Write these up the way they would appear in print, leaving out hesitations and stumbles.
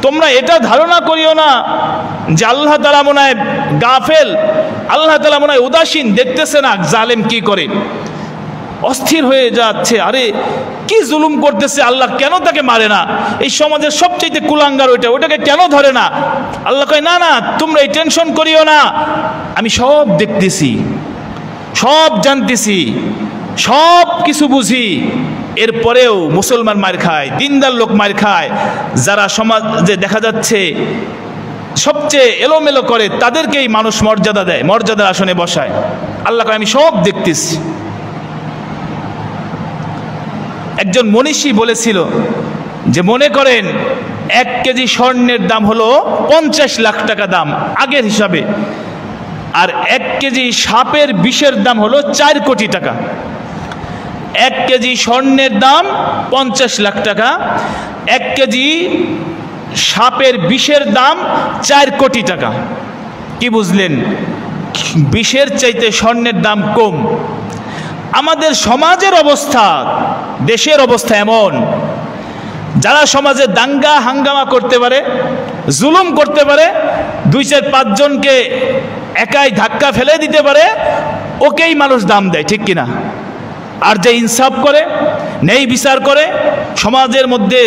তোমরা এটা ধারণা করিও না যে আল্লাহ তাআলা মনে হয় গাফেল, আল্লাহ তাআলা মনে হয় উদাসীন, দেখতেছে না জালেম কি করে, অস্থির হয়ে যাচ্ছে, আরে কি জুলুম করতেছে, আল্লাহ কেন তাকে মারে না, এই সমাজের সবচেয়ে কুলাঙ্গার ওটাকে কেন ধরে না। আল্লাহ কয় না না, তোমরা এই টেনশন করিও না, আমি সব দেখতেছি, সব জানতেছি, সব কিছু বুঝি। এরপরেও মুসলমান মার খায়, দিনদার লোক মার খায়, যারা সমাজে দেখা যাচ্ছে সবচেয়ে এলোমেলো করে তাদেরকেই মানুষ মর্যাদা দেয়, মর্যাদার আসনে বসায়। আল্লাহ কয় আমি সব দেখতেছি। একজন মনীষী বলেছিল যে মনে করেন 1 কেজি স্বর্ণের দাম হলো 50 লাখ টাকা দাম আগের হিসাবে, আর 1 কেজি সাপের বিষের দাম হলো 4 কোটি টাকা। 1 কেজি স্বর্ণের দাম 50 লাখ টাকা, 1 কেজি সাপের বিষের দাম 4 কোটি টাকা। কি বুঝলেন? বিষের চাইতে স্বর্ণের দাম কম। আমাদের সমাজের অবস্থা, দেশের অবস্থা এমন, যারা সমাজে দাঙ্গা হাঙ্গামা করতে পারে, জুলুম করতে পারে, 2-4-5 জনকে একাই ধাক্কা ফেলে দিতে পারে, ওকেই মানুষ দাম দেয়, ঠিক কিনা? আর যে ইনসাফ করে, ন্যায় বিচার করে, সমাজের মধ্যে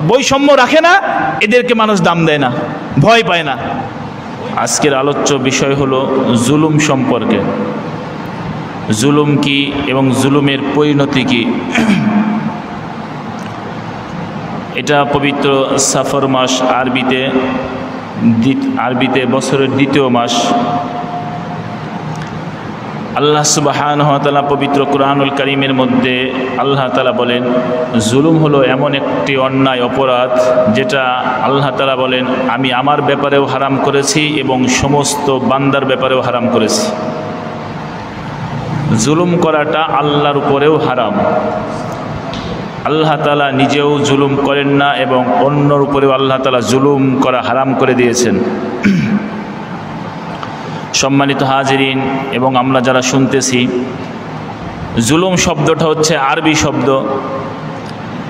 বৈষম্য রাখে না, এদেরকে মানুষ দাম দেয় না, ভয় পায় না। আজকের আলোচ্য বিষয় হলো জুলুম সম্পর্কে। জুলুম কি এবং জুলুমের পরিণতি কি? এটা পবিত্র সফর মাস, আরবিতে বছরের 2য় মাস। আল্লাহ সুবহানাহু ওয়া তাআলা পবিত্র কুরআনুল কারীমের মধ্যে আল্লাহ তাআলা বলেন, জুলুম হলো এমন একটি অন্যায় অপরাধ যেটা আল্লাহ তাআলা বলেন আমি আমার ব্যাপারেও হারাম করেছি এবং সমস্ত বান্দার ব্যাপারেও হারাম করেছি। জুলুম করাটা আল্লাহর উপরেও হারাম। আল্লাহ তাআলা নিজেও জুলুম করেন না এবং অন্যর উপরেও আল্লাহ তাআলা জুলুম করা হারাম করে দিয়েছেন। সম্মানিত হাজিরিন এবং আমরা যারা শুনতেছি, জুলুম শব্দটা হচ্ছে আরবি শব্দ।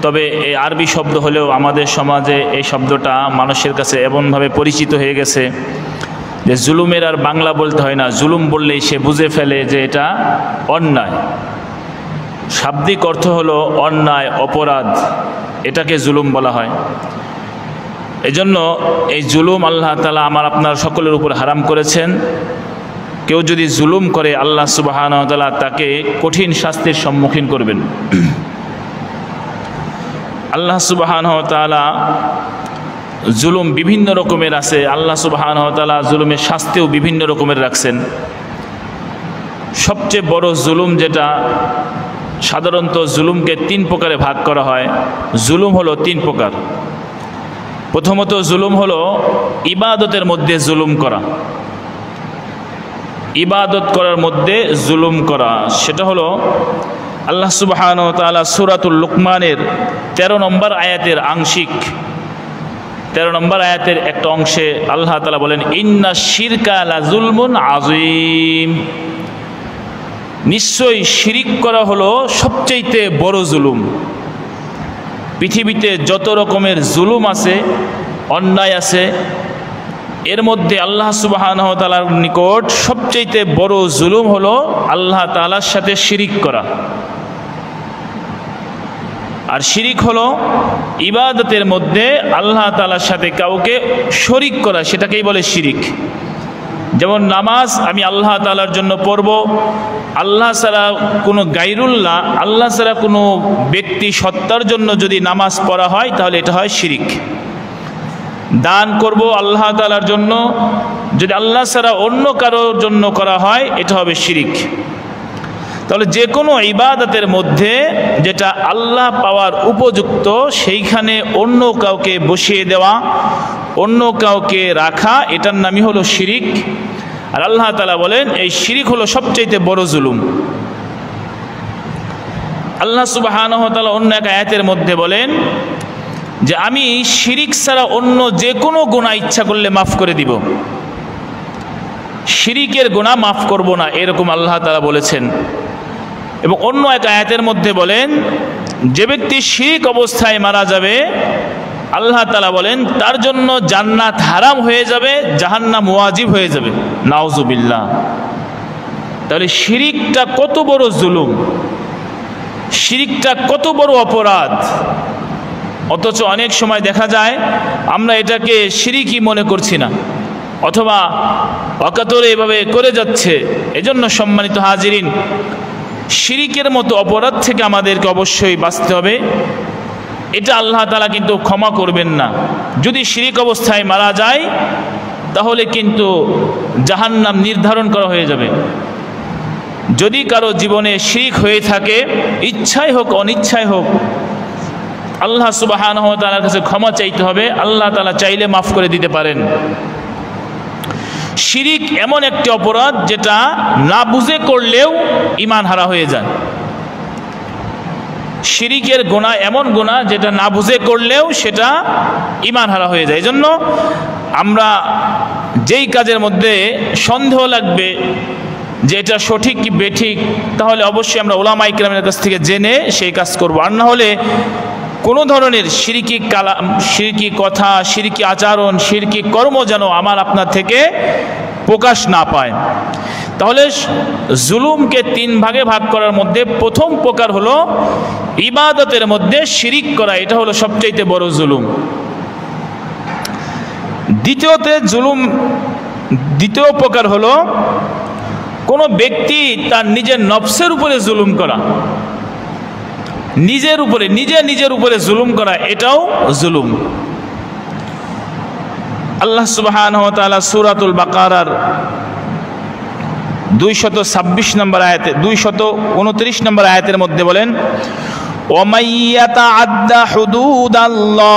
তবে এই আরবি শব্দ হলেও আমাদের সমাজে এই শব্দটা মানুষের কাছে এমনভাবে পরিচিত হয়ে গেছে যে জুলুমের আর বাংলা বলতে হয় না, জুলুম বললেই সে বুঝে ফেলে যে এটা অন্যায়। শাব্দিক অর্থ হলো অন্যায়, অপরাধ, এটাকে জুলুম বলা হয়। এজন্য এই জুলুম আল্লাহ তাআলা আমার আপনার সকলের উপর হারাম করেছেন। কেউ যদি জুলুম করে আল্লাহ সুবহানাহু ওয়া তাআলা তাকে কঠিন শাস্তির সম্মুখীন করবেন। আল্লাহ সুবহানাহু ওয়া তাআলা জুলুম বিভিন্ন রকমের আছে। আল্লাহ সুবহানাহু ওয়া তাআলা জুলুমের শাস্তিও বিভিন্ন রকমের রাখছেন। সবচেয়ে বড় জুলুম যেটা, সাধারণত জুলুমকে 3 প্রকারে ভাগ করা হয়। জুলুম হলো 3 প্রকার। প্রথমত জুলুম হলো ইবাদতের মধ্যে জুলুম করা। ইবাদত করার মধ্যে জুলুম করা, সেটা হলো আল্লাহ সুবহানাহু ওয়া তাআলা সূরাতুল লুকমানের 13 নম্বর আয়াতের আংশিক 13 নম্বর আয়াতের একটা অংশে আল্লাহ তাআলা বলেন, ইন্না শিরকা লা যুলমুন আযীম। নিশ্চয়ই শিরিক করা হলো সবচেয়ে বড় জুলুম। পৃথিবীতে যত রকমের জুলুম আছে, অন্যায় আছে, এর মধ্যে আল্লাহ সুবহানাহু ওয়া তাআলার নিকট সবচেয়ে বড় জুলুম হলো আল্লাহ তাআলার সাথে শিরিক করা। আর শিরিক হলো ইবাদতের মধ্যে আল্লাহ তাআলার সাথে কাউকে শরীক করা, সেটাকেই বলে শিরিক। যেমন নামাজ আমি আল্লাহ তাআলার জন্য পড়ব, আল্লাহ ছাড়া কোনো গায়রুল্লাহ, আল্লাহ ছাড়া কোনো ব্যক্তি সত্তার জন্য যদি নামাজ পড়া হয় তাহলে এটা হয় শিরিক। দান করব আল্লাহ তাআলার জন্য, যদি আল্লাহ ছাড়া অন্য কারোর জন্য করা হয় এটা হবে শিরিক। তাহলে যে কোনো ইবাদতের মধ্যে যেটা আল্লাহ পাওয়ার উপযুক্ত সেইখানে অন্য কাউকে বসিয়ে দেওয়া, অন্য কাউকে রাখা, এটার নামই হলো শিরিক। আর আল্লাহ তাআলা বলেন এই শিরিক হলো সবচেয়ে বড় জুলুম। আল্লাহ সুবহানাহু ওয়া তাআলা অন্য এক আয়াতের মধ্যে বলেন যে আমি শিরিক ছাড়া অন্য যে কোনো গুনাহ ইচ্ছা করলে মাফ করে দিব, শিরিকের গুনাহ মাফ করব না, এরকম আল্লাহ তাআলা বলেছেন। এবং অন্য এক আয়াতের মধ্যে বলেন যে ব্যক্তি শিরিক অবস্থায় মারা যাবে আল্লাহ তাআলা বলেন তার জন্য জান্নাত হারাম হয়ে যাবে, জাহান্নাম ওয়াজিব হয়ে যাবে। নাউজুবিল্লাহ। তাহলে শিরিকটা কত বড় জুলুম, শিরিকটা কত বড় অপরাধ। অথচ অনেক সময় দেখা যায় আমরা এটাকে শিরিকই মনে করছি না, অথবা অকাতরে এভাবে করে যাচ্ছে। এজন্য সম্মানিত হাজিরিন, শিরিকের মতো অপরাধ থেকে আমাদেরকে অবশ্যই বাঁচতে হবে। এটা আল্লাহ তাআলা কিন্তু ক্ষমা করবেন না। যদি শিরিক অবস্থায় মারা যায় তাহলে কিন্তু জাহান্নাম নির্ধারণ করা হয়ে যাবে। যদি কারো জীবনে শিরিক হয়ে থাকে, ইচ্ছাই হোক অনিচ্ছাই হোক, আল্লাহ সুবহানাহু ওয়া তাআলার কাছে ক্ষমা চাইতে হবে। আল্লাহ তাআলা চাইলে মাফ করে দিতে পারেন। শিরিক এমন একটি অপরাধ যেটা না বুঝে করলেও ঈমান হারা হয়ে যায়। শিরিকের গুনাহ এমন গুনাহ যেটা না বুঝে করলেও সেটা ঈমান হারা হয়ে যায়। এজন্য আমরা যেই কাজের মধ্যে সন্দেহ লাগবে যে এটা সঠিক কি বেঠিক, তাহলে অবশ্যই আমরা উলামায়ে কেরামের কাছ থেকে জেনে সেই কাজ করব। আর না হলে কোনো ধরনের শিরকি কালাম, শিরকি কথা, শিরকি আচরণ, শিরকি কর্ম যেন আমার আপনার থেকে প্রকাশ না পায়। তাহলে জুলুমকে তিন ভাগে ভাগ করার মধ্যে প্রথম প্রকার হলো ইবাদতের মধ্যে শিরিক করা, এটা হলো সবচেয়ে বড় জুলুম। দ্বিতীয় প্রকার হলো কোনো ব্যক্তি তার নিজের নফসের উপরে জুলুম করা, নিজের উপরে জুলুম করা, এটাও জুলুম। আল্লাহ সুবহানাহু ওয়া তাআলা সূরাতুল বাকারার 226 নম্বর আয়াতে 229 নম্বর আয়াতের মধ্যে বলেন, ওয়ামাই ইয়াতাআদ্দা হুদুদাল্লাহ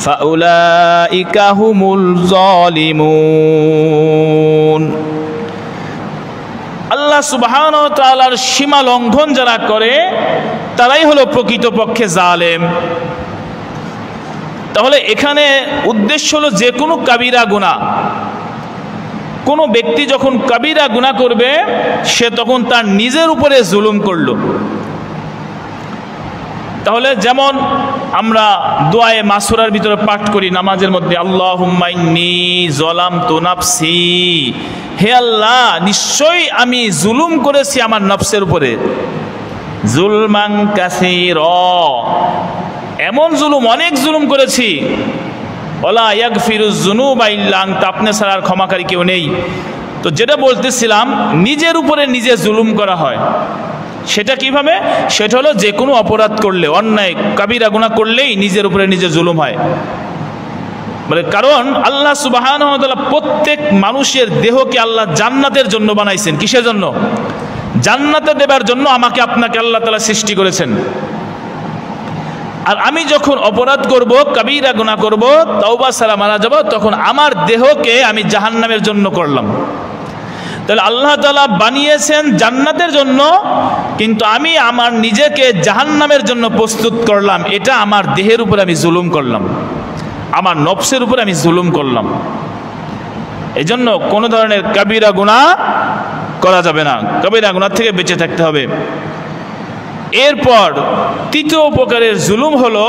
ফাউলাইকা হুমুল যালিমুন। আল্লাহ সুবহানাহু ওয়া তাআলার সীমা লঙ্ঘন যারা করে তারাই হলো প্রকৃতপক্ষে জালেম। তাহলে এখানে উদ্দেশ্য হলো যে কোনো কাবিরা গুনাহ, কোনো ব্যক্তি যখন কাবিরা গুনাহ করবে সে তখন তার নিজের উপরে জুলুম করল। তাহলে যেমন আমরা দোয়ায়ে মাসুরার ভিতরে পাঠ করি নামাজের মধ্যে, আল্লাহুম্মা ইন্নী যালামতু নাফসি, হে আল্লাহ নিশ্চয়ই আমি জুলুম করেছি আমার নফসের উপরে, জুলমান কাসীরা, এমন জুলুম, অনেক জুলুম করেছি, ওয়ালা ইয়াগফিরুজ যুনুবা ইল্লা আনতা, আপনি ছাড়া আর ক্ষমাকারী কেউ নেই। তো যেটা বলতেছিলাম, নিজের উপরে নিজে জুলুম করা হয়। সেটা কিভাবে? সেটা হলো যে কোনো অপরাধ করলে, অন্যায় কাবিরা গুনাহ করলেই নিজের উপরে নিজে জুলুম হয়। মানে কারণ আল্লাহ সুবহানাহু ওয়া তাআলা প্রত্যেক মানুষের দেহকে আল্লাহ জান্নাতের জন্য বানাইছেন। কিসের জন্য? জান্নাতে দেবার জন্য আমাকে আপনাকে আল্লাহ তাআলা সৃষ্টি করেছেন। আর আমি যখন অপরাধ করব, কাবিরা গুনাহ করব, তওবা ছাড়া মারা যাব, তখন আমার দেহকে আমি জাহান্নামের জন্য করলাম। তাহলে আল্লাহ তাআলা বানিয়েছেন জান্নাতের জন্য, কিন্তু আমি আমার নিজেকে জাহান্নামের জন্য প্রস্তুত করলাম। এটা আমার দেহের উপরে আমি জুলুম করলাম, আমার নফসের উপরে আমি জুলুম করলাম। এই জন্য কোনো ধরনের কাবিরা গুনাহ করা যাবে না, কাবিরা গুনাহ থেকে বেঁচে থাকতে হবে। এরপর তৃতীয় প্রকারের জুলুম হলো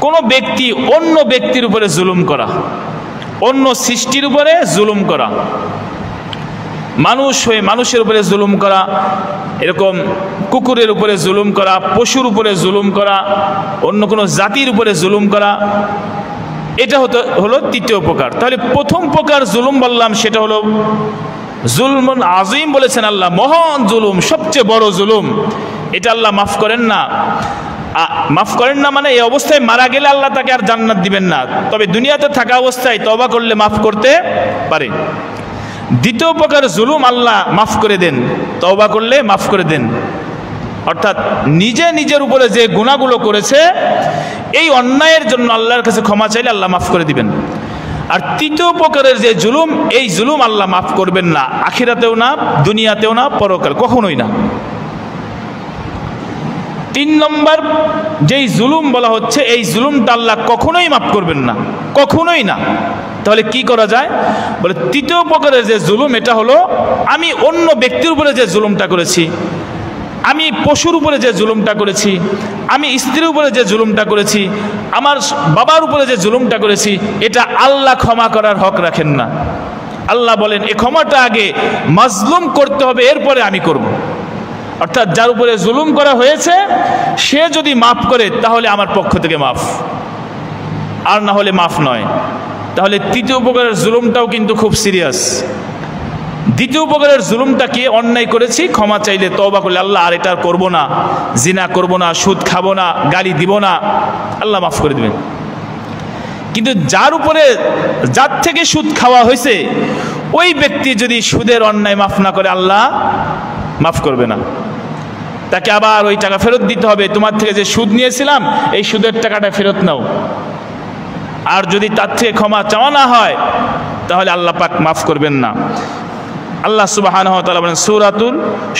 কোনো ব্যক্তি অন্য ব্যক্তির উপরে জুলুম করা, অন্য সৃষ্টির উপরে জুলুম করা, মানুষ হয়ে মানুষের উপরে জুলুম করা, এরকম কুকুরের উপরে জুলুম করা, পশুর উপরে জুলুম করা, অন্য কোনো জাতির উপরে জুলুম করা, এটা হলো তৃতীয় প্রকার। তাহলে প্রথম প্রকার জুলুম বললাম সেটা হলো জুলমুন আযীম, বলেছেন আল্লাহ, মহান জুলুম, সবচেয়ে বড় জুলুম। এটা আল্লাহ মাফ করেন না। মাফ করেন না মানে এই অবস্থায় মারা গেলে আল্লাহ তাকে আর জান্নাত দিবেন না, তবে দুনিয়াতে থাকা অবস্থায় তওবা করলে মাফ করতে পারে। দ্বিতীয় প্রকার জুলুম আল্লাহ মাফ করে দেন, তওবা করলে মাফ করে দেন। অর্থাৎ নিজের উপরে যে গুনাহগুলো করেছে এই অন্যায়ের জন্য আল্লাহর কাছে ক্ষমা চাইলে আল্লাহ মাফ করে দিবেন। আর তৃতীয় প্রকারের যে জুলুম, এই জুলুম আল্লাহ মাফ করবেন না, আখিরাতেও না, দুনিয়াতেও না, পরকাল কখনোই না। 3 নম্বর যেই জুলুম বলা হচ্ছে, এই জুলুমটা আল্লাহ কখনোই মাফ করবেন না, কখনোই না। তাহলে কি করা যায়? বলে তৃতীয় প্রকারের যে জুলুম, এটা হলো আমি অন্য ব্যক্তির উপরে যে জুলুমটা করেছি, আমি পশুর উপরে যে জুলুমটা করেছি, আমি স্ত্রীর উপরে যে জুলুমটা করেছি, আমার বাবার উপরে যে জুলুমটা করেছি, এটা আল্লাহ ক্ষমা করার হক রাখেন না। আল্লাহ বলেন এই ক্ষমাটা আগে মাজলুম করতে হবে, এরপরে আমি করব। অর্থাৎ যার উপরে জুলুম করা হয়েছে সে যদি মাফ করে তাহলে আমার পক্ষ থেকে মাফ, আর না হলে মাফ নয়। তাহলে তৃতীয় প্রকারের জুলুমটাও কিন্তু খুব সিরিয়াস। দ্বিতীয় প্রকারের জুলুমটা কি? অন্যায় করেছি, ক্ষমা চাইলে তওবা করলে আল্লাহ আর এটা করবো না, জিনা করবো না, সুদ খাবো না, গালি দিব না, আল্লাহ মাফ করে দেবেন। কিন্তু যার থেকে সুদ খাওয়া হয়েছে ওই ব্যক্তি যদি সুদের অন্যায় মাফ না করে আল্লাহ মাফ করবে না, তাকে আবার ওই টাকা ফেরত দিতে হবে। তোমার থেকে যে সুদ নিয়েছিলাম এই সুদের টাকাটা ফেরত নাও। আর যদি তার থেকে ক্ষমা চাওয়া না হয় তাহলে আল্লাহ পাক মাফ করবেন না। আল্লাহ সুবহানাহু ওয়া তাআলা বলেন সূরাতুল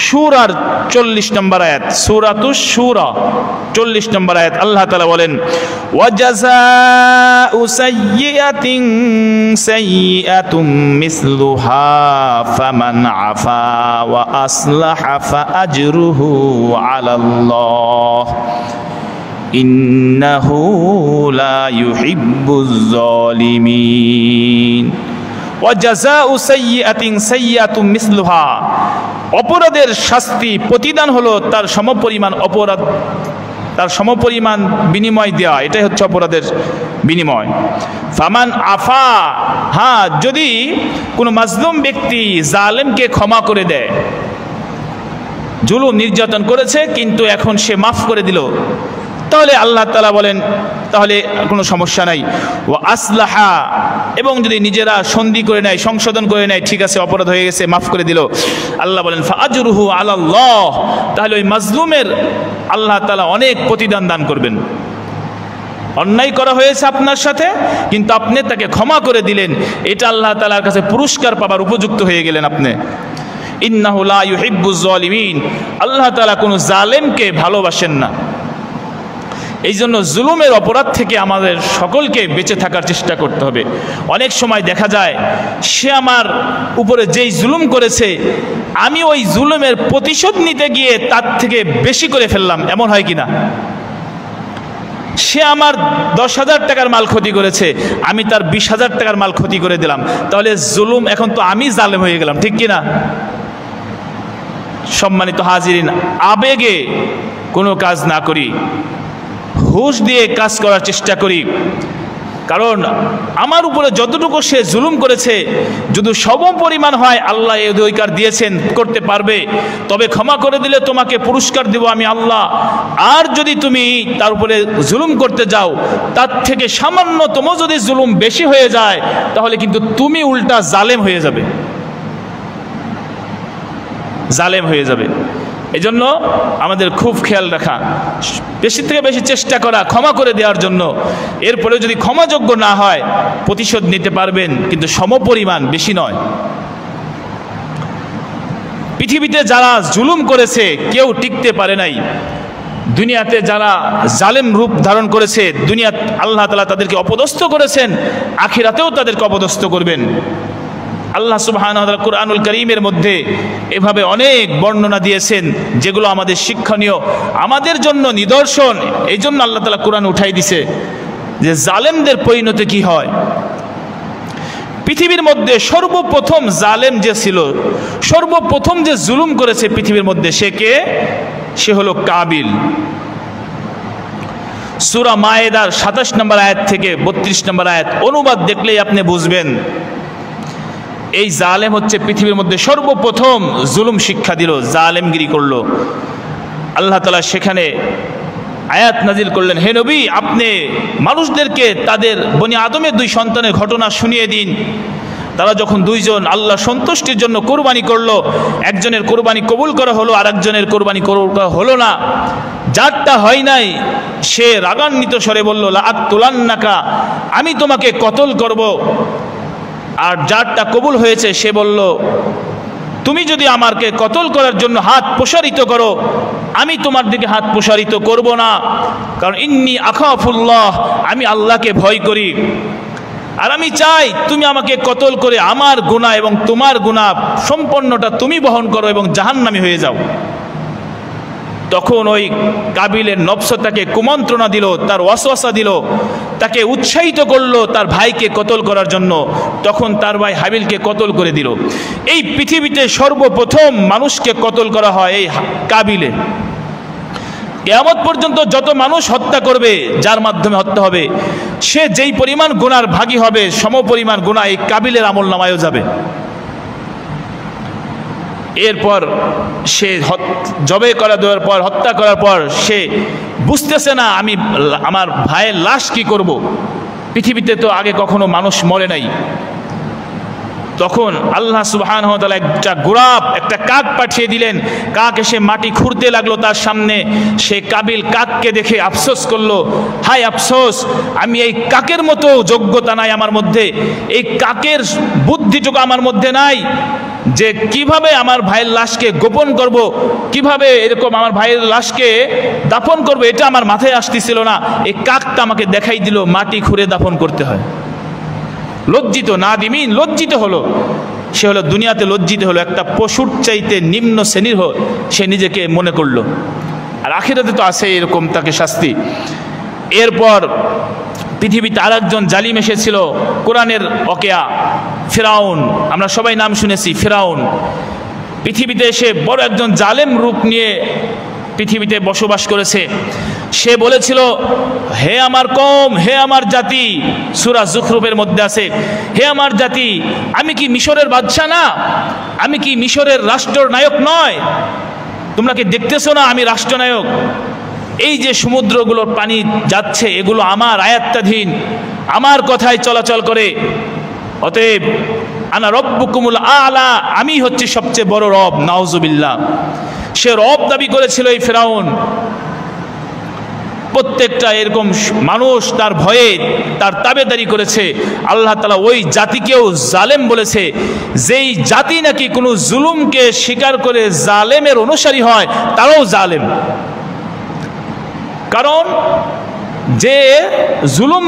শূরার 40 নম্বর আয়াত, সূরাতুশ শূরা 40 নম্বর আয়াত, আল্লাহ তাআলা বলেন ওয়া জাযাউ সাইয়্যাতিন সাইয়্যাতুম মিসলুহা ফামান আফা ওয়া আসলাহা ফাআজরুহু আলাল্লাহ ইন্নাহু লা ইউহিব্বুজ যালিমিন। ওয়াজাযাউ সাইয়্যাতিন সাইয়্যাতুম মিসলুহা, অপরাধের শাস্তি প্রতিদান হলো তার সমপরিমাণ অপরাধ, তার সমপরিমাণ বিনিময় দেওয়া, এটাই হচ্ছে অপরাধের বিনিময়। ফামান আফা, হ্যাঁ যদি কোনো মাজলুম ব্যক্তি জালেমকে ক্ষমা করে দেয়, জুলুম নির্যাতন করেছে কিন্তু এখন সে মাফ করে দিল, তাহলে আল্লাহ তাআলা বলেন তাহলে কোনো সমস্যা নাই। ও আসলাহা, এবং যদি নিজেরা সন্ধি করে নেয়, সংশোধন করে নেয়, ঠিক আছে অপরাধ হয়ে গেছে মাফ করে দিল, আল্লাহ বলেন ফাআজরুহু আলাল্লাহ, তাহলে ওই মাজলুমের আল্লাহ তাআলা অনেক প্রতিদান দান করবেন। অন্যায় করা হয়েছে আপনার সাথে কিন্তু আপনি তাকে ক্ষমা করে দিলেন, এটা আল্লাহ তাআলার কাছে পুরস্কার পাবার উপযুক্ত হয়ে গেলেন আপনি। ইন্নাহু লা ইউহিব্বুজ যালিমিন, আল্লাহ তাআলা কোনো জালেমকে ভালোবাসেন না। এই জন্য জুলুমের অপরাধ থেকে আমাদের সকলকে বেঁচে থাকার চেষ্টা করতে হবে। অনেক সময় দেখা যায় সে আমার উপরে যেই জুলুম করেছে আমি ওই জুলুমের প্রতিশোধ নিতে গিয়ে তার থেকে বেশি করে ফেললাম, এমন হয় কি না? সে আমার 10,000 টাকার মাল ক্ষতি করেছে, আমি তার 20,000 টাকার মাল ক্ষতি করে দিলাম, তাহলে জুলুম এখন তো আমি জালেম হয়ে গেলাম, ঠিক কিনা? সম্মানিত হাজিরিন, আবেগে কোনো কাজ না করি, হুঁশ দিয়ে কাজ করার চেষ্টা করি। কারণ আমার উপরে যতটুকু সে জুলুম করেছে যদি সম পরিমাণ হয়, আল্লাহ এই অধিকার দিয়েছেন করতে পারবে, তবে ক্ষমা করে দিলে তোমাকে পুরস্কার দেব আমি আল্লাহ। আর যদি তুমি তার উপরে জুলুম করতে যাও, তার থেকে সামান্যতম যদি জুলুম বেশি হয়ে যায় তাহলে কিন্তু তুমি উল্টা জালেম হয়ে যাবে, জালেম হয়ে যাবে। এই জন্য আমাদের খুব খেয়াল রাখা, বেশি থেকে বেশি চেষ্টা করা ক্ষমা করে দেওয়ার জন্য। এরপরে যদি ক্ষমাযোগ্য না হয় প্রতিশোধ নিতে পারবেন, কিন্তু সমপরিমাণ, বেশি নয়। পৃথিবীতে যারা জুলুম করেছে কেউ টিকতে পারে নাই, দুনিয়াতে যারা জালেম রূপ ধারণ করেছে দুনিয়া আল্লাহ তাআলা তাদেরকে অপদস্থ করেছেন, আখিরাতেও তাদেরকে অপদস্থ করবেন। আল্লাহ সুবহানাহু ওয়া তাআলা কুরআনুল কারীমের মধ্যে এভাবে অনেক বর্ণনা দিয়েছেন যেগুলো আমাদের শিক্ষণীয়, আমাদের জন্য নিদর্শন। এই জন্য আল্লাহ তাআলা কুরআন উঠাই দিছে যে জালেমদের পরিণতি কি হয়। পৃথিবীর মধ্যে সর্বপ্রথম জালেম যে ছিল, সর্বপ্রথম যে জুলুম করেছে পৃথিবীর মধ্যে, সে কে? সে হলো কাবিল। সূরা মায়েদার 27 নম্বর আয়াত থেকে 32 নম্বর আয়াত অনুবাদ দেখলেই আপনি বুঝবেন এই জালেম হচ্ছে পৃথিবীর মধ্যে সর্বপ্রথম জুলুম শিক্ষা দিল, জালেমগিরি করলো। আল্লাহ তাআলা সেখানে আয়াত নাজিল করলেন, হে নবী আপনি মানুষদেরকে তাদের বনি আদমের 2 সন্তানের ঘটনা শুনিয়ে দিন। তারা যখন 2 জন আল্লাহ সন্তুষ্টির জন্য কোরবানি করলো, একজনের কোরবানি কবুল করা হলো আর একজনের কোরবানি কবুল করা হলো না। যারটা হয় নাই সে রাগান্বিত স্বরে বলল লা আকতুলান্নাকা, আমি তোমাকে কতল করব। আর যারটা কবুল হয়েছে সে বলল তুমি যদি আমাকে কতল করার জন্য হাত প্রসারিত করো আমি তোমার দিকে হাত প্রসারিত করব না, কারণ ইন্নী আখাফুল্লাহ, আমি আল্লাহকে ভয় করি। আর আমি চাই তুমি আমাকে কতল করে আমার গুনাহ এবং তোমার গুনাহ সম্পূর্ণটা তুমি বহন করো এবং জাহান্নামী হয়ে যাও। তখন ওই কাবিলের নফস তাকে কুমন্ত্রণা দিল, তার ওয়াসওয়াসা দিল, তাকে উৎসাহিত করলো তার ভাইকে কতল করার জন্য। তখন তার ভাই হাবিলকে কতল করে দিল। এই পৃথিবীতে সর্বপ্রথম মানুষকে কতল করা হয় এই কাবিলে। কিয়ামত পর্যন্ত যত মানুষ হত্যা করবে, যার মাধ্যমে হত্যা হবে, সে যেই পরিমাণ গুনার ভাগী হবে, সমপরিমাণ গুনাহ এই কাবিলের আমলনামায়ও যাবে। এরপর সে জবে করা দেওয়ার পর, হত্যা করার পর সে বুঝতেছে না আমি আমার ভাইয়ের লাশ কি করব। পৃথিবীতে তো আগে কখনো মানুষ মরে নাই। তখন আল্লাহ সুবহানাহু ওয়া তাআলা একটা গোলাপ, একটা কাক পাঠিয়ে দিলেন। কাক এসে মাটি খুঁড়তে লাগলো তার সামনে। সে কাবিল কাককে দেখে আফসোস করলো, হায় আফসোস, আমি এই কাকের মতো যোগ্যতা নাই আমার মধ্যে, এই কাকের বুদ্ধিটুকু আমার মধ্যে নাই যে কিভাবে আমার ভাইয়ের লাশকে গোপন করব, কিভাবে এরকম আমার ভাইয়ের লাশকে দাফন করব, এটা আমার মাথায় আসতেছিল না। এই কাকটা আমাকে দেখাই দিল মাটি খুঁড়ে দাফন করতে হয়। লজ্জিত, নাদিমিন, লজ্জিত হলো। সে হলো দুনিয়াতে লজ্জিত হলো, একটা পশুর চাইতে নিম্ন শ্রেণীর সে নিজেকে মনে করলো। আর আখিরাতে তো আছে এরকম তাকে শাস্তি। এরপর পৃথিবীতে আর একজন জালিম এসেছিল, কোরআনের ওকেয়া, ফিরাউন। আমরা সবাই নাম শুনেছি ফিরাউন। পৃথিবীতে এসে বড় একজন জালেম রূপ নিয়ে পৃথিবীতে বসবাস করেছে। সে বলেছিল, হে আমার কওম, হে আমার জাতি, সূরা যুখরুফের মধ্যে আছে, হে আমার জাতি, আমি কি মিশরের বাদশা না? আমি কি মিশরের রাষ্ট্রনায়ক নয়? তোমরা কি দেখতেছো না আমি রাষ্ট্রনায়ক? এই যে সমুদ্রগুলোর পানি যাচ্ছে, এগুলো আমার আয়াত্তাধীন, আমার কথায় চলাচল করে। অতএব আনা রব্বুকুমুল আলা, আমি হচ্ছে সবচেয়ে বড় রব। নাউজুবিল্লাহ। সে রব দাবি করেছিল এই ফিরাউন। প্রত্যেকটা এরকম মানুষ তার ভয়ে তার তাবেদারি করেছে। আল্লাহ তাআলা ওই জাতিকেও জালেম বলেছে। যেই জাতি নাকি কোনো জুলুমকে স্বীকার করে জালেমের অনুসারী হয়, তারাও জালেম। কারণ যে জুলুম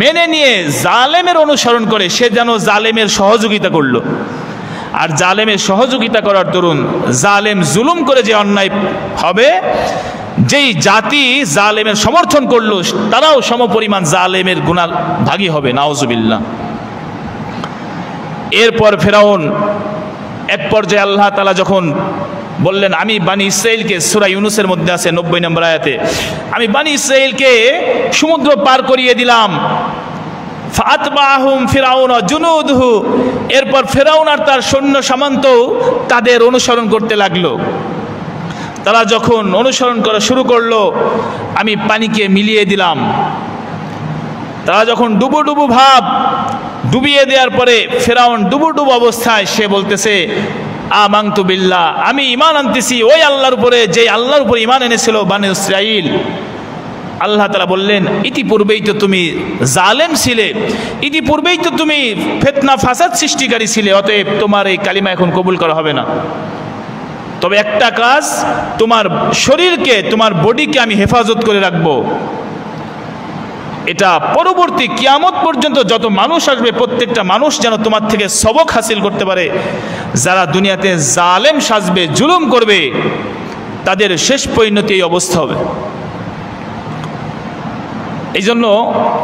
মেনে নিয়ে জালেমের অনুসরণ করে, সে যেন জালেমের সহযোগিতা করলো। আর জালেমের সহযোগিতা করার দরুন জালেম জুলুম করে যে অন্যায় হবে, যেই জাতি জালেমের সমর্থন করলো, তারাও সমপরিমাণ জালেমের গুনাহ ভাগী হবে। নাউজুবিল্লাহ। এরপর ফিরাউন এক পর্যায়ে আল্লাহ তাআলা যখন বললেন, আমি বানি ইসরাইলকে, সূরা ইউনূসের মধ্যে আছে 90 নম্বর আয়াতে, আমি বানি ইসরাইলকে সমুদ্র পার করিয়ে দিলাম। ফাতবাহুম ফিরাউন জুনুদহু, এরপর ফিরাউন আর তার সৈন্য সামন্ত তাদের অনুসরণ করতে লাগলো। তারা যখন অনুসরণ করা শুরু করলো, আমি পানিকে মিলিয়ে দিলাম। তারা যখন ডুবু ডুবু ভাব, ডুবিয়ে দেওয়ার পরে ফিরাউন ডুবু ডুবু অবস্থায় সে বলতেছে, আমানতু বিল্লাহ, আমি ঈমান আনতেছি ওই আল্লাহর উপরে যে আল্লাহর উপরে ঈমান এনেছিল বানি ইসরাইল। আল্লাহ তাআলা বললেন, ইতিপূর্বেই তো তুমি জালেম ছিলে, ইতিপূর্বেই তো তুমি ফিতনা ফাসাদ সৃষ্টিকারী ছিলে, অতএব তোমার এই কালিমা এখন কবুল করা হবে না। তবে একটা কাজ, তোমার শরীরকে, তোমার বডিকে আমি হেফাজত করে রাখবো। এটা পরবর্তী কিয়ামত পর্যন্ত যত মানুষ আসবে, প্রত্যেকটা মানুষ যেন তোমার থেকে সবক হাসিল করতে পারে। যারা দুনিয়াতে জালেম সাজবে, জুলুম করবে, তাদের শেষ পরিণতি এই অবস্থা হবে। এই জন্য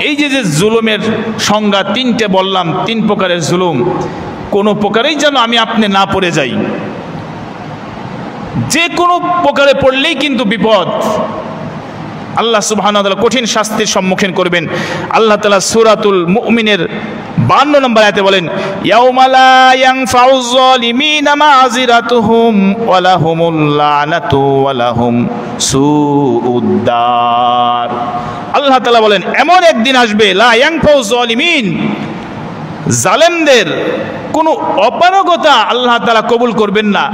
এই যে জুলুমের সংজ্ঞা তিনটে বললাম, তিন প্রকারের জুলুম, কোনো প্রকারেই যেন আমি আপনি না পড়ে যাই। যে কোনো প্রকারে পড়লেই কিন্তু বিপদ। আল্লাহ সুবহানাহু ওয়া তাআলা কঠিন শাস্তির সম্মুখীন করবেন। আল্লাহ তাআলা সূরাতুল মুমিনের 52 নম্বর আয়াতে বলেন, ইয়াউমা লা ইয়ানফাউয যালিমিনা মাযিরাতুহুম ওয়া লাহুমুল লানাতু ওয়া লাহুম সুউদ্দার। আল্লাহ তাআলা বলেন, এমন একদিন আসবে, লা ইয়ানফাউয যালিমিন, জালেমদের কোনো অপারগতা আল্লাহ তাআলা কবুল করবেন না।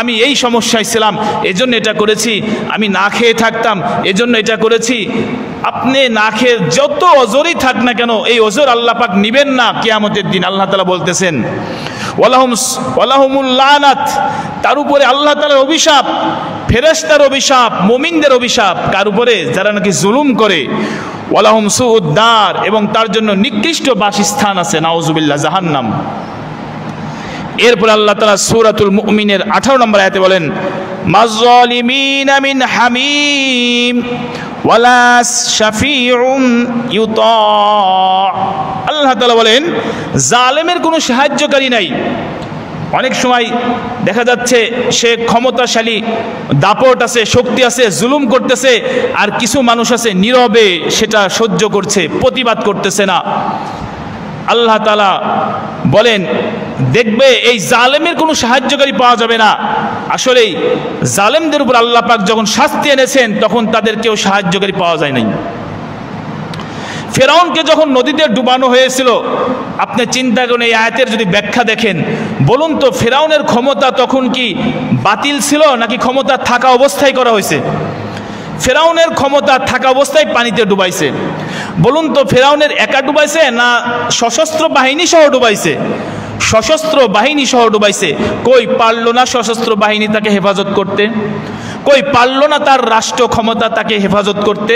আমি এই সমস্যায় ছিলাম, এজন্য এটা করেছি, আমি না খেয়ে থাকতাম, এজন্য এটা করেছি। আপনি না খেয়ে যত অজরই থাক না কেন, এই অজর আল্লাহ পাক নিবেন না কিয়ামতের দিন। আল্লাহ তাআলা বলতেছেন, ওয়ালাহুমুল লানাত, তার উপরে আল্লাহ তাআলার অভিশাপ, ফেরেশতার অভিশাপ, মুমিনদের অভিশাপ। কার উপরে? যারা নাকি জুলুম করে। ওয়ালাহুম সুউদ্দার, এবং তার জন্য নিকৃষ্ট বাসস্থান আছে, নাউজুবিল্লাহ, জাহান্নাম। এরপর আল্লাহ তাআলা সূরাতুল মুমিনের 18 নম্বর আয়াতে বলেন, মাযযালিমিনা মিন হামিম ওয়ালা শাফিউন ইউতা। আল্লাহ তাআলা বলেন জালেমের কোনো সাহায্যকারী নাই। অনেক সময় দেখা যাচ্ছে সে ক্ষমতাশালী, দাপট আছে, শক্তি আছে, জুলুম করতেছে, আর কিছু মানুষ আছে নীরবে সেটা সহ্য করছে, প্রতিবাদ করতেছে না। আল্লাহ তাআলা বলেন দেখবে এই জালেমের কোনো সাহায্যকারী পাওয়া যাবে না। আসলেই জালেমদের উপর আল্লাহ পাক যখন শাস্তি এনেছেন তখন তাদের কেউ সাহায্যকারী পাওয়া যায় নাই। ফেরাউনকে যখন নদীতে ডুবানো হয়েছিল, আপনি চিন্তা করেন এই আয়াতের যদি ব্যাখ্যা দেখেন, বলুন তো ফেরাউনের ক্ষমতা তখন কি বাতিল ছিল নাকি ক্ষমতা থাকা অবস্থায় করা হয়েছে? ফেরাউনের ক্ষমতা থাকা অবস্থায় পানিতে ডুবাইছে। বলুন তো ফেরাউনের একা ডুবাইছে না সশস্ত্র বাহিনী সহ ডুবাইছে? সশস্ত্র বাহিনী সহ ডুবাইছে। কই পারল না সশস্ত্র বাহিনী তাকে হেফাজত করতে? কই পারল না তার রাষ্ট্র ক্ষমতা তাকে হেফাজত করতে?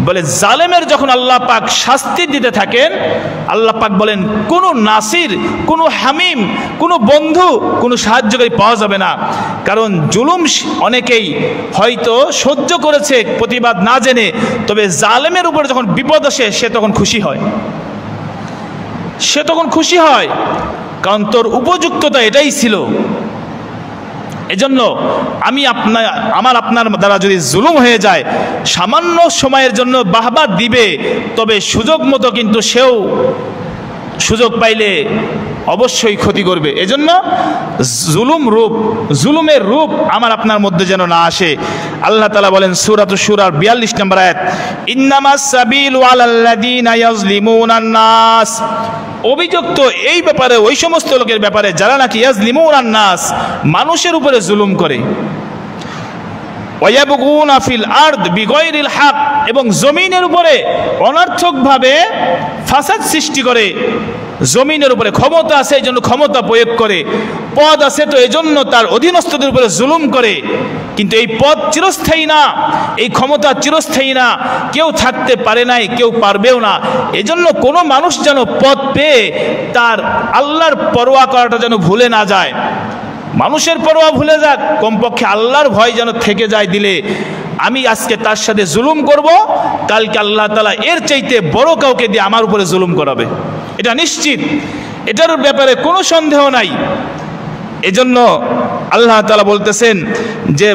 বলে জালেমের যখন আল্লাহ পাক শাস্তি দিতে থাকেন, আল্লাহ পাক বলেন কোনো নাসির, কোনো হামিম, কোনো বন্ধু, কোনো সাহায্যকারী পাওয়া যাবে না। কারণ জুলুম অনেকেই হয়তো সহ্য করেছে প্রতিবাদ না জেনে, তবে জালেমের উপর যখন বিপদ আসে সে তখন খুশি হয়, সে তখন খুশি হয়, কারণ তোর উপযুক্ততা এটাই ছিল। এজন্য আমার আপনার দ্বারা যদি জুলুম হয়ে যায়, সামান্য সময়ের জন্য বাহবা দিবে, তবে সুযোগ মতো কিন্তু সেও সুযোগ পাইলে অবশ্যই ক্ষতি করবে। এজন্য জুলুমের রূপ আমার আপনার মধ্যে যেন না আসে। আল্লাহ তাআলা বলেন সূরাতুশ শূরার 42 নম্বর আয়াত, ইন্নামাস সাবিলু আলাল্লাযীনা ইয়াজলিমুনান নাস। অভিযুক্ত এই ব্যাপারে ওই সমস্ত লোকের ব্যাপারে যারা নাকি ইয়াজলিমুনান নাস, মানুষের উপরে জুলুম করে, ওয়ায়াবগুনা ফিল আরদ বিগাইরিল হক, এবং জমিনের উপরে অনর্থকভাবে ফাসাদ সৃষ্টি করে। জমিনের উপরে ক্ষমতা আছে এই জন্য ক্ষমতা প্রয়োগ করে, পদ আছে তো এই জন্য তার অধীনস্থদের উপরে জুলুম করে। কিন্তু এই পদ চিরস্থায়ী না, এই ক্ষমতা চিরস্থায়ী না, কেউ থাকতে পারে নাই, কেউ পারবেও না। এজন্য কোনো মানুষ যেন পদ পেয়ে তার আল্লাহর পরোয়া করাটা যেন ভুলে না যায়। মানুষের পরোয়া ভুলে যাক, কমপক্ষে আল্লাহর ভয় যেন থেকে যায় দিলে। আমি আজকে তার সাথে জুলুম করব, কালকে আল্লাহ তাআলা এর চাইতে বড় কাউকে দিয়ে আমার উপরে জুলুম করাবে, এটা নিশ্চিত, এটার ব্যাপারে কোনো সন্দেহ নাই। এজন্য আল্লাহ তাআলা বলতেছেন যে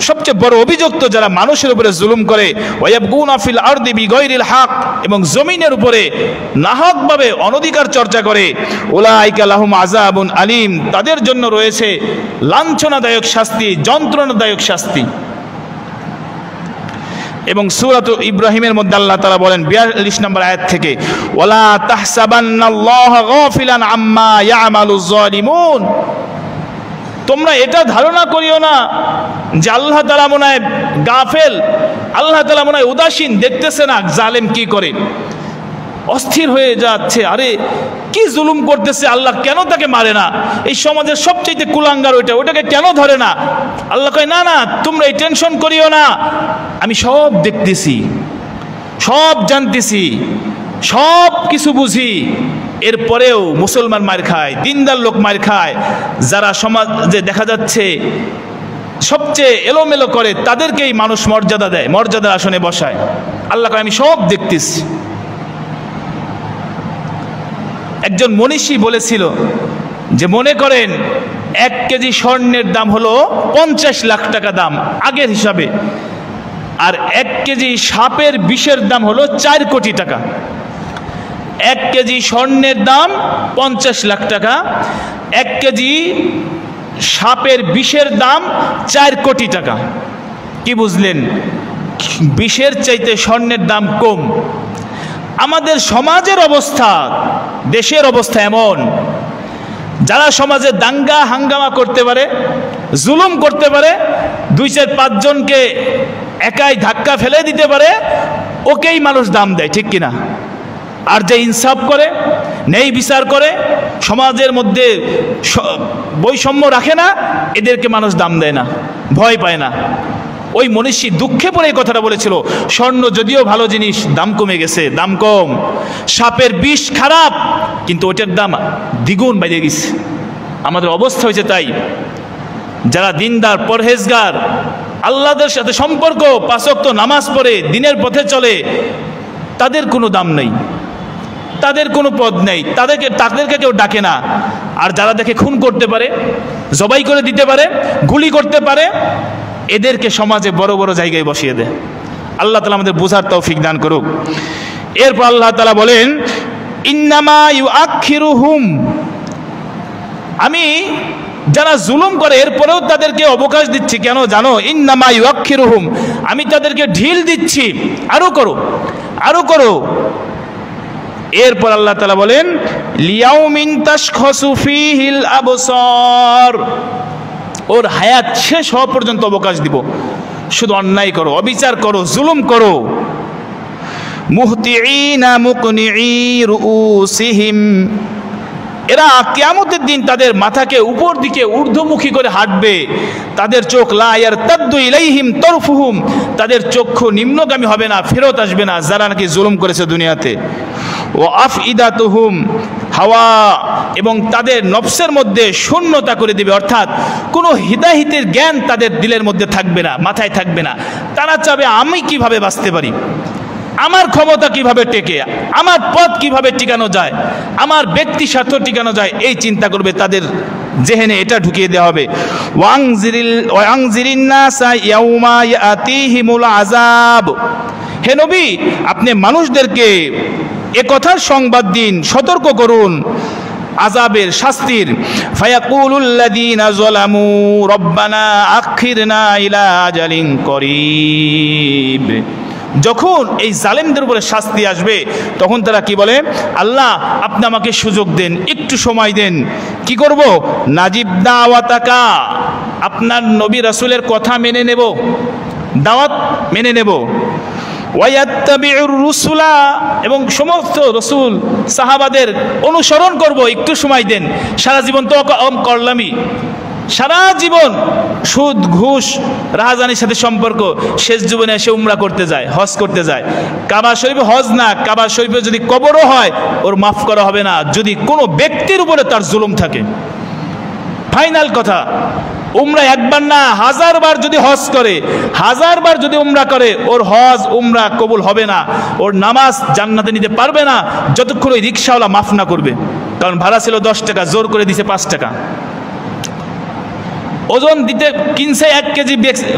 সবচেয়ে বড় অভিযুক্ত যারা মানুষের উপরে জুলুম করে, ওয়ায়াবগুনা ফিল আরদি বিগাইরিল হক, এবং জমিনের উপরে নাহকভাবে অনধিকার চর্চা করে, উলাইকা লাহুম আযাবুন আলীম, তাদের জন্য রয়েছে লাঞ্ছনাদায়ক শাস্তি, যন্ত্রণাদায়ক শাস্তি। এবং সূরাত ইব্রাহিমের মধ্যে আল্লাহ তাআলা বলেন 42 নম্বর আয়াত থেকে, ওয়ালা তাহসাবান্নাল্লাহা গাফিলান আম্মা ইয়ামালুজ জালিমুন। তোমরা এটা ধারণা করিও না যে আল্লাহ তাআলা মনে হয় গাফেল, আল্লাহ তাআলা মনে হয় উদাসীন, দেখতেছে না জালেম কি করে, অস্থির হয়ে যাচ্ছে, আরে কি জুলুম করতেছে, আল্লাহ কেন তাকে মারে না, এই সমাজের সবচেয়ে কুলাঙ্গার ওটাকে কেন ধরে না। আল্লাহ কয় না না, তোমরা এই টেনশন করিও না, আমি সব দেখতেছি, সব জানতেছি, সব কিছু বুঝি। এরপরেও মুসলমান মার খায়, দিনদার লোক মার খায়, যারা সমাজে দেখা যাচ্ছে সবচেয়ে এলোমেলো করে তাদেরকেই মানুষ মর্যাদা দেয়, মর্যাদার আসনে বসায়। আল্লাহ কয় আমি সব দেখতেছি। একজন মনীষী বলেছিল যে মনে করেন 1 কেজি স্বর্ণের দাম হলো 50 লাখ টাকা দাম আগের হিসাবে, আর 1 কেজি সাপের বিষের দাম হলো 4 কোটি টাকা। 1 কেজি স্বর্ণের দাম 50 লাখ টাকা, 1 কেজি সাপের বিষের দাম 4 কোটি টাকা। কি বুঝলেন? বিষের চাইতে স্বর্ণের দাম কম। আমাদের সমাজের অবস্থা, দেশের অবস্থা এমন, যারা সমাজে দাঙ্গা হাঙ্গামা করতে পারে, জুলুম করতে পারে, 2-4-5 জনকে একাই ধাক্কা ফেলে দিতে পারে, ওকেই মানুষ দাম দেয়, ঠিক কিনা? আর যে ইনসাফ করে, ন্যায় বিচার করে, সমাজের মধ্যে বৈষম্য রাখে না, এদেরকে মানুষ দাম দেয় না, ভয় পায় না। ওই মনীষী দুঃখে পড়ে এই কথাটা বলেছিল, স্বর্ণ যদিও ভালো জিনিস, দাম কমে গেছে, দাম কম। সাপের বিষ খারাপ, কিন্তু ওটার দাম দ্বিগুণ বেড়ে গেছে। আমাদের অবস্থা হয়েছে তাই। যারা দিনদার, পরহেজগার, আল্লাহর সাথে সম্পর্ক, 5 ওয়াক্ত নামাজ পড়ে দিনের পথে চলে, তাদের কোনো দাম নেই, তাদের কোনো পদ নেই, তাদেরকে কেউ ডাকে না। আর যারা দেখে খুন করতে পারে, জবাই করে দিতে পারে, গুলি করতে পারে, এদেরকে সমাজে বড় বড় জায়গায় বসিয়ে দেয়। আল্লাহ তাআলা আমাদের বোঝার তৌফিক দান করুক। এরপর আল্লাহ তাআলা বলেন, ইন্নামা ইউআখিরুহুম, আমি যারা জুলুম করে এরপরেও তাদেরকে অবকাশ দিচ্ছি। কেন জানো? ইন্নামা ইউআখিরুহুম, আমি তাদেরকে ঢিল দিচ্ছি, আরো করো, আরো করো। এরপর আল্লাহ তাআলা বলেন, লিয়াউমিন তাশখাসু ফীহিল আবসার, ওর হায়াত শেষ হওয়া পর্যন্ত অবকাশ দিব। শুধু অন্যায় করো, অবিচার করো, জুলুম করো। মুহতিঈনা মুকনিঈ রুউসিহিম, এরা কিয়ামতের দিন তাদের মাথাকে উপর দিকে ঊর্ধ্বমুখী করে হাঁটবে। তাদের চোখ লা ইয়ারতাদ্দু ইলাইহিম তারফুহুম, তাদের চক্ষু নিম্নগামী হবে না, ফেরত আসবে না, যারা নাকি জুলুম করেছে দুনিয়াতে। ওয়া আফইদাতুহুম হাওয়া, এবং তাদের নফসের মধ্যে শূন্যতা করে দিবে, অর্থাৎ কোনো হিদায়াতের জ্ঞান তাদের দিলের মধ্যে থাকবে না, মাথায় থাকবে না। তারা চাবে আমি কিভাবে বাঁচতে পারি, আমার ক্ষমতা কিভাবে টেকে, আমার পদ কিভাবে টিকানো যায়, আমার ব্যক্তি স্বার্থ টিকানো যায়, এই চিন্তা করবে। তাদের জেহেনে এটা ঢুকিয়ে দেওয়া হবে। ওয়াংজিরিন নাসা ইয়াউমা ইয়াতিহিমুল আযাব, হে নবী আপনি মানুষদেরকে এ কথার সংবাদ দিন, সতর্ক করুন আযাবের, শাস্তির। ফায়াকুলুল্লাযীনা যালামু রব্বানা আখিরনা ইলা আজালিন করিব, যখন এই জালেমদের উপরে শাস্তি আসবে তখন তারা কি বলে? আল্লাহ আপনি আমাকে সুযোগ দেন, একটু সময় দেন। কি করব? নাজিব দাওয়াতাকা, আপনার নবী রাসূলের কথা মেনে নেব, দাওয়াত মেনে নেব। ওয়ায়াত্তাবিউর রুসুলা, এবং সমস্ত রসুল সাহাবাদের অনুসরণ করব, একটু সময় দেন। সারা জীবন তো করলামই, সারা জীবন সুদ, ঘুষ, রাহাজানির সাথে সম্পর্ক, শেষ জীবনে এসে উমরা করতে যায়, হজ করতে যায়। কাবা শরীফে হজ না, কাবা শরীফে যদি কবরও হয় ওর মাফ করা হবে না যদি কোনো ব্যক্তির উপরে তার জুলুম থাকে। ফাইনাল কথা, উমরা একবার না 1000 বার যদি হজ করে, 1000 বার যদি উমরা করে, ওর হজ উমরা কবুল হবে না, ওর নামাজ জান্নাতে নিতে পারবে না যতক্ষণ ওই রিক্সাওয়ালা মাফ না করবে। কারণ ভাড়া ছিল 10 টাকা, জোর করে দিছে 5 টাকা। ওজন দিতে কিনছে 1 কেজি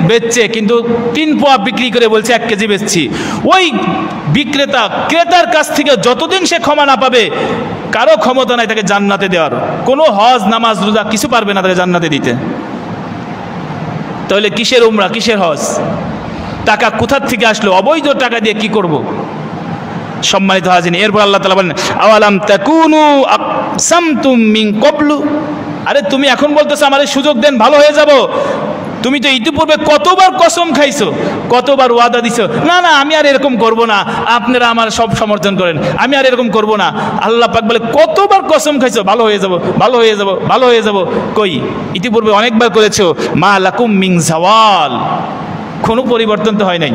বেচছে, কিন্তু 3 পোয়া বিক্রি করে বলছে 1 কেজি বেচছি। ওই বিক্রেতা ক্রেতার কাছ থেকে যতদিন সে ক্ষমা না পাবে, কারো ক্ষমতা নাই তাকে জান্নাতে দেওয়ার। কোনো হজ, নামাজ, রোজা কিছু পারবে না তাকে জান্নাতে দিতে। তাহলে কিসের উমরা, কিসের হজ? টাকা কোথার থেকে আসলো? অবৈধ টাকা দিয়ে কি করব? সম্মানিত হাজির, এরপর আল্লাহ তাআলা বলেন, আওয়ালাম তাকুনু আকসামতুম মিন ক্বাবলু, আরে তুমি এখন বলতেছো আমারে সুযোগ দেন, ভালো হয়ে যাব। তুমি তো ইতিপূর্বে কতবার কসম খাইছো, কতবার ওয়াদা দিছো, না না আমি আর এরকম করব না, আপনারা আমার সব সমর্থন করেন, আমি আর এরকম করব না। আল্লাহ পাক বলে কতবার কসম খাইছো ভালো হয়ে যাব, ভালো হয়ে যাব, ভালো হয়ে যাব। কই ইতিপূর্বে অনেকবার করেছো। মা লাকুম মিন জাওয়াল, কোনো পরিবর্তন তো হয় নাই,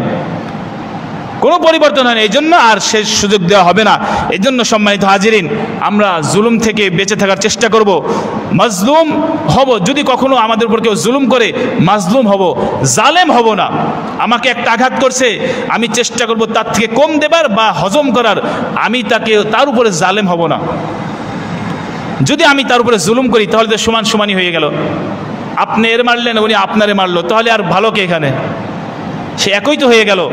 কোনো পরিবর্তন হয় না, এই জন্য আর শেষ সুযোগ দেওয়া হবে না। এই জন্য সম্মানিত হাজিরিন, আমরা জুলুম থেকে বেঁচে থাকার চেষ্টা করব, মাজলুম হব। যদি কখনো আমাদের উপর কেউ জুলুম করে, মাজলুম হব, জালেম হব না। আমাকে একটা আঘাত করছে, আমি চেষ্টা করব তার থেকে কম দেবার বা হজম করার, আমি তার উপরে জালেম হব না। যদি আমি তার উপরে জুলুম করি তাহলে তো সমান সমানই হয়ে গেল। আপনি এর মারলেন, উনি আপনারে মারলো, তাহলে আর ভালো কে এখানে? সে একই তো হয়ে গেল।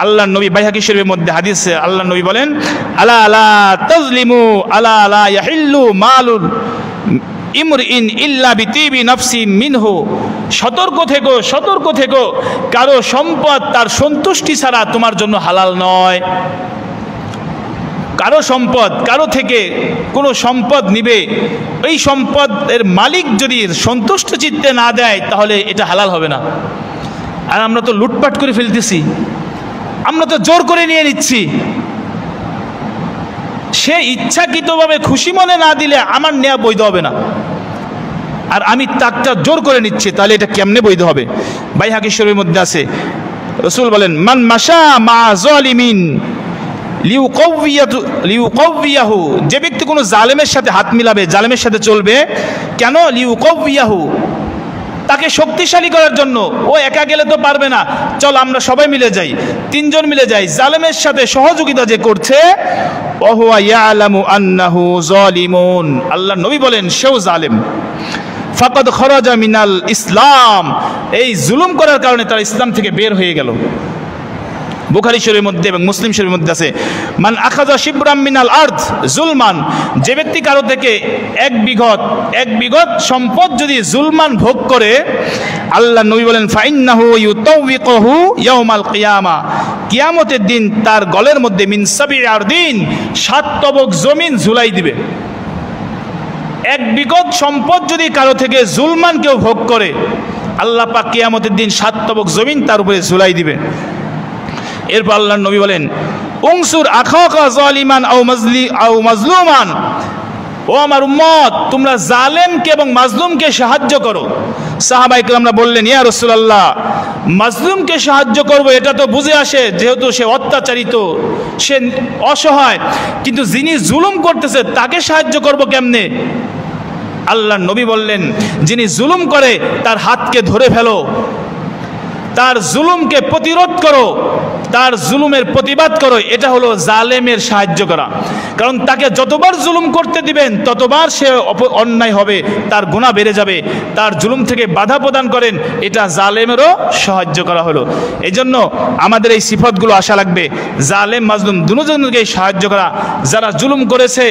আল্লাহ নবী বাইহাকী শরীফের মধ্যে হাদিসে আল্লাহ নবী বলেন, আলা আলা তাজলিমু আলা আলা ইয়াহিল্লু মালুল ইমরিন ইল্লা বিতিবি নাফসি মিনহু, সতর্ক থেকো, সতর্ক থেকো, কারো সম্পদ তার সন্তুষ্টি ছাড়া তোমার জন্য হালাল নয়। কারো সম্পদ, কারো থেকে কোনো সম্পদ নিবে, এই সম্পদের মালিক যদি সন্তুষ্ট চিত্তে না দেয় তাহলে এটা হালাল হবে না। আর আমরা তো লুটপাট করে ফেলতেছি, আমরা তো জোর করে নিয়ে নিচ্ছি। সে ইচ্ছাকৃতভাবে খুশি মনে না দিলে আমার নেওয়া বৈধ হবে না, আর আমি তাকটা জোর করে নিচ্ছি, তাহলে এটা কেমনে বৈধ হবে? বাইহাকী শরীফের মধ্যে আছে, রাসূল বলেন, মান মাশা মা যালিমিন লিউকাউইয়াহু, যে ব্যক্তি কোনো জালেমের সাথে হাত মিলাবে, জালেমের সাথে চলবে, কেন? লিউকাউইয়াহু, তাকে শক্তিশালী করার জন্য। ও একা গেলে তো পারবে না, চল আমরা সবাই মিলে যাই, তিনজন মিলে যাই। জালেমের সাথে সহযোগিতা যে করছে, ওহুয়া ইয়ালামু আন্নাহু যালিমুন, আল্লাহর নবী বলেন সেও জালেম। ফাকাদ খরাজা মিনাল ইসলাম, এই জুলুম করার কারণে তারা ইসলাম থেকে বের হয়ে গেল। বুখারী শরীফের মধ্যে এবং মুসলিম শরীফের মধ্যে আছে, মান আখাযা শিবরাম মিনাল আরদ জুলমান, যে ব্যক্তি কারো থেকে এক বিঘত সম্পদ যদি জুলমান ভোগ করে, আল্লাহ নবী বলেন ফাইন্নাহু ইউতাউবিকুহু ইয়াউমাল কিয়ামা, কিয়ামতের দিন তার গলের মধ্যে মিন সাবঈ আরদিন, 7 তবক জমিন ঝুলাই দিবে। এক বিঘত সম্পদ যদি কারো থেকে জুলমান কেউ ভোগ করে, আল্লাহ পাক কিয়ামতের দিন 7 তবক জমিন তার উপরে ঝুলাই দিবে। এরপর আল্লাহর নবী বলেন উনসুর আখাকা যালিমান আও মাজলুমান, ও আমার উম্মত তোমরা জালেমকে এবং মাজলুমকে সাহায্য করো। সাহাবায়ে কেরামরা বললেন ইয়া রাসূলুল্লাহ, মাজলুমকে সাহায্য করব এটা তো বুঝে আসে, যেহেতু সে অত্যাচারিত, সে অসহায়, কিন্তু যিনি জুলুম করতেছে তাকে সাহায্য করব কেমনে? আল্লাহর নবী বললেন যিনি জুলুম করে তার হাতকে ধরে ফেলো, তার জুলুমকে প্রতিরোধ করো, তার জুলুমের প্রতিবাদ করো। এটা হলো জালেমের সাহায্য করা। কারণ তাকে যতবার জুলুম করতে দিবেন ততবার সে অন্যায় হবে, তার গুনাহ বেড়ে যাবে। তার জুলুম থেকে বাধা প্রদান করেন, এটা জালেমেরও সাহায্য করা হলো। এই জন্য আমাদের এই সিফতগুলো আসা লাগবে, জালেম মাজলুম দুজনকে সাহায্য করা। যারা জুলুম করেছে,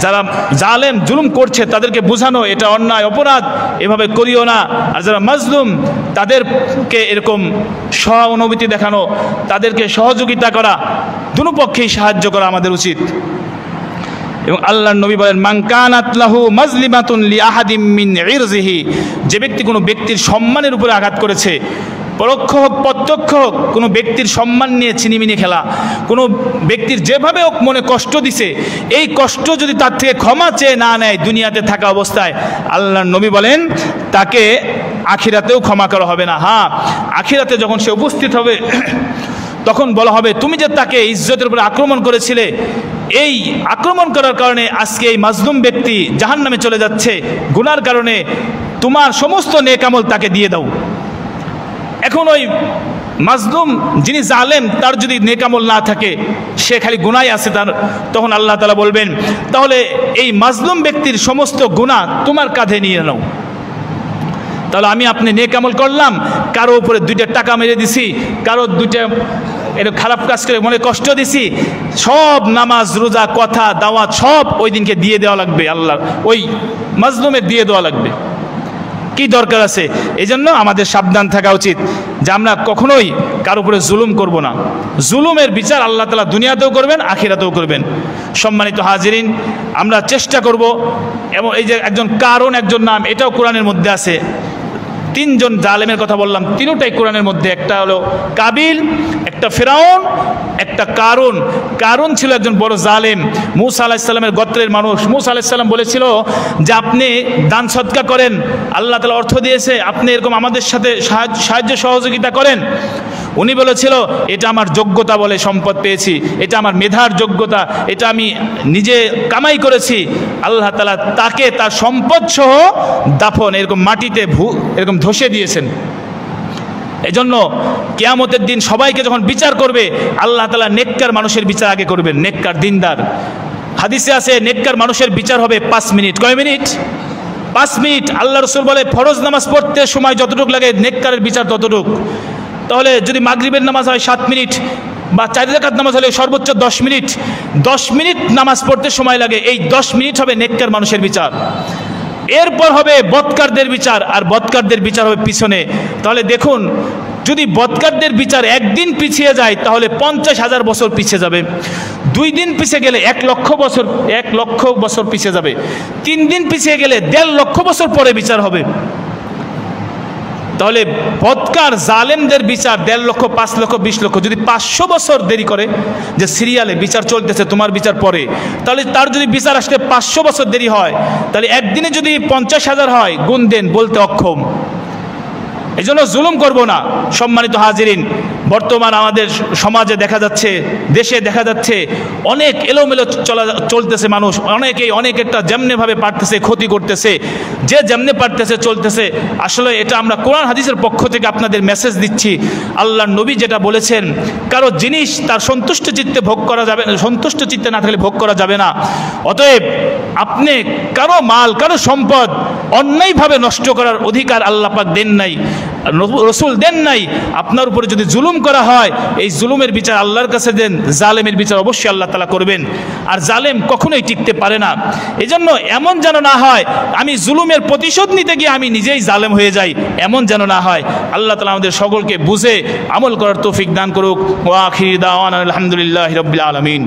যারা জালেম জুলুম করছে তাদেরকে বোঝানো এটা অন্যায়, অপরাধ, এভাবে করিও না। আর যারা মাজলুম তাদেরকে এরকম সহানুভূতি দেখানো, তাদেরকে সহযোগিতা করা, দুনো পক্ষেই সাহায্য করা আমাদের উচিত। এবং আল্লাহর নবী বলেন মান কানাত লাহু মাজলিমাতুন লিআহাদিম মিন ইরজিহি, যে ব্যক্তি কোনো ব্যক্তির সম্মানের উপরে আঘাত করেছে, পরোক্ষ হোক প্রত্যক্ষ হোক, কোনো ব্যক্তির সম্মান নিয়ে ছিনিমিনি খেলা, কোনো ব্যক্তির যেভাবে হোক মনে কষ্ট দিছে, এই কষ্ট যদি তার থেকে ক্ষমা চেয়ে না নেয় দুনিয়াতে থাকা অবস্থায়, আল্লাহর নবী বলেন তাকে আখিরাতেও ক্ষমা করা হবে না। হ্যাঁ, আখিরাতে যখন সে উপস্থিত হবে তখন বলা হবে তুমি যে তাকে ইজ্জতের উপরে আক্রমণ করেছিলে, এই আক্রমণ করার কারণে আজকে এই মাজলুম ব্যক্তি জাহান্নামে চলে যাচ্ছে, গুনার কারণে তোমার সমস্ত নেক আমল তাকে দিয়ে দাও। এখন ওই মাজলুম যিনি জালেম তার যদি নেক আমল না থাকে, সে খালি গুনাহ আছে তার, তখন আল্লাহ তাআলা বলবেন তাহলে এই মাজলুম ব্যক্তির সমস্ত গুনাহ তোমার কাঁধে নিয়ে নাও। তাহলে আমি আপনি নেক আমল করলাম, কারো উপরে 2টা টাকা মেরে দিছি, কারো 2টা এটা খারাপ কাজ করে মনে কষ্ট দিছি, সব নামাজ রোজা কথা দাওয়াত সব ওই দিনকে দিয়ে দেওয়া লাগবে, আল্লাহ ওই মাজলুমের দিয়ে দেওয়া লাগবে। কি দরকার আছে? এই জন্য আমাদের সাবধান থাকা উচিত যে আমরা কখনোই কারো উপরে জুলুম করব না। জুলুমের বিচার আল্লাহ তাআলা দুনিয়াতেও করবেন, আখিরাতেও করবেন। সম্মানিত হাজিরিন, আমরা চেষ্টা করব। এবং এই যে একজন কারণ, একজন নাম, এটাও কোরআনের মধ্যে আছে। 3 জন জালেমের কথা বললাম, তিনটাই কোরআনের মধ্যে। একটা হলো কাবিল, একটা ফিরাউন, একটা কারুন। কারুন ছিল একজন বড় জালেম, মূসা আলাইহিস সালামের গোত্রের মানুষ। মূসা আলাইহিস সালাম বলেছিল যে আপনি দান সদকা করেন, আল্লাহ তাআলা অর্থ দিয়েছে, আপনি এরকম আমাদের সাথে সাহায্য সহযোগিতা করেন। উনি বলেছিল এটা আমার যোগ্যতা বলে সম্পদ পেয়েছি, এটা আমার মেধার যোগ্যতা, এটা আমি নিজে কামাই করেছি। আল্লাহ তাআলা তাকে তার সম্পদ সহ দাফন এরকম মাটিতে এরকম ধসে দিয়েছেন। এজন্য কিয়ামতের দিন সবাইকে যখন বিচার করবে, আল্লাহ তাআলা নেককার মানুষের বিচার আগে করবেন, নেককার দিনদার। হাদিসে আছে নেককার মানুষের বিচার হবে 5 মিনিট। কয় মিনিট? 5 মিনিট। আল্লাহ রাসূল বলে ফরজ নামাজ পড়তে সময় যতটুকু লাগে নেককারের বিচার ততটুকু। তাহলে যদি মাগরিবের নামাজ হয় 7 মিনিট, বা 4 রাকাত নামাজ হলে সর্বোচ্চ 10 মিনিট, 10 মিনিট নামাজ পড়তে সময় লাগে, এই 10 মিনিট হবে নেককার মানুষের বিচার। এরপর হবে বদকারদের বিচার, আর বদকারদের বিচার হবে পিছনে। তাহলে দেখুন, যদি বদকারদের বিচার একদিন পিছিয়ে যায় তাহলে 50,000 বছর পিছিয়ে যাবে। 2 দিন পিছিয়ে গেলে 1 লক্ষ বছর পিছিয়ে যাবে। 3 দিন পিছিয়ে গেলে 1.5 লক্ষ বছর পরে বিচার হবে। তাহলে বদকার জালেমদের বিচার 1.5 লক্ষ, 5 লক্ষ, 20 লক্ষ। যদি 500 বছর দেরি করে, যে সিরিয়ালে বিচার চলতেছে, তোমার বিচার পরে, তাহলে তার যদি বিচার আসতে 500 বছর দেরি হয়, তাহলে একদিনে যদি 50,000 হয়, গুণ দেন বলতে অক্ষম। এই জন্য জুলুম করবো না। সম্মানিত হাজিরিন, বর্তমান আমাদের সমাজে দেখা যাচ্ছে, দেশে দেখা যাচ্ছে অনেক এলোমেলো চলতেছে মানুষ, অনেকেই অনেক একটা যেমনিভাবে পারতেছে ক্ষতি করতেছে, যে যেমনি পারতেছে চলতেছে। আসলে এটা আমরা কোরআন হাদিসের পক্ষ থেকে আপনাদের মেসেজ দিচ্ছি। আল্লাহর নবী যেটা বলেছেন, কারো জিনিস তার সন্তুষ্ট চিত্তে ভোগ করা যাবে না, সন্তুষ্ট চিত্তে না থাকলে ভোগ করা যাবে না। অতএব আপনি কারো মাল, কারো সম্পদ অন্যায়ভাবে নষ্ট করার অধিকার আল্লাহ পাক দেন নাই, রসুল দেন নাই। আপনার উপরে যদি জুলুম করা হয়, এই জুলুমের বিচার আল্লাহর কাছে দেন, জালেমের বিচার অবশ্যই আল্লাহ তাআলা করবেন। আর জালেম কখনোই টিকতে পারে না। এজন্য এমন যেন না হয় আমি জুলুমের প্রতিশোধ নিতে গিয়ে আমি নিজেই জালেম হয়ে যাই, এমন যেন না হয়। আল্লাহ তাআলা আমাদের সকলকে বুঝে আমল করার তৌফিক দান করুক। ওয়া আখিরি দাওয়ানা আলহামদুলিল্লাহি রাব্বিল আলামিন।